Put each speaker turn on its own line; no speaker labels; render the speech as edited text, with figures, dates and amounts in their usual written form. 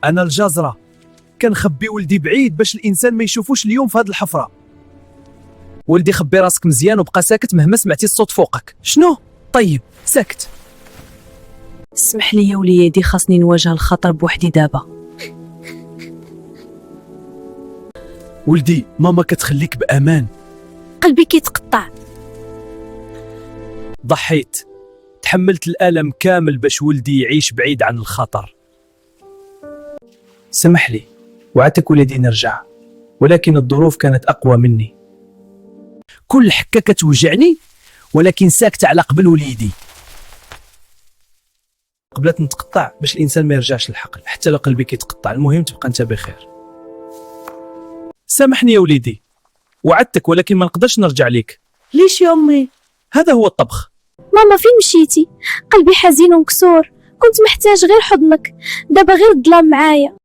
انا الجزرة كنخبي ولدي بعيد باش الانسان ما يشوفوش اليوم في هاد الحفرة. ولدي خبي راسك مزيان وبقى ساكت مهما سمعتي الصوت فوقك. شنو؟ طيب ساكت.
اسمح لي يا وليدي، خاصني نواجه الخطر بوحدي دابا.
ولدي ماما كتخليك بامان.
قلبي كيتقطع.
ضحيت، تحملت الألم كامل باش ولدي يعيش بعيد عن الخطر. سمح لي، وعدتك ولدي نرجع، ولكن الظروف كانت أقوى مني. كل حكة كتوجعني ولكن ساكتة على قبل وليدي. قبلت نتقطع باش الإنسان ما يرجعش للحقل، حتى لو قلبي كيتقطع المهم تبقى أنت بخير. سامحني يا وليدي، وعدتك ولكن ما نقدرش نرجع ليك.
ليش يا أمي؟
هذا هو الطبخ.
ماما فين مشيتي؟ قلبي حزين ومكسور، كنت محتاج غير حضنك، دابا غير الظلام معايا.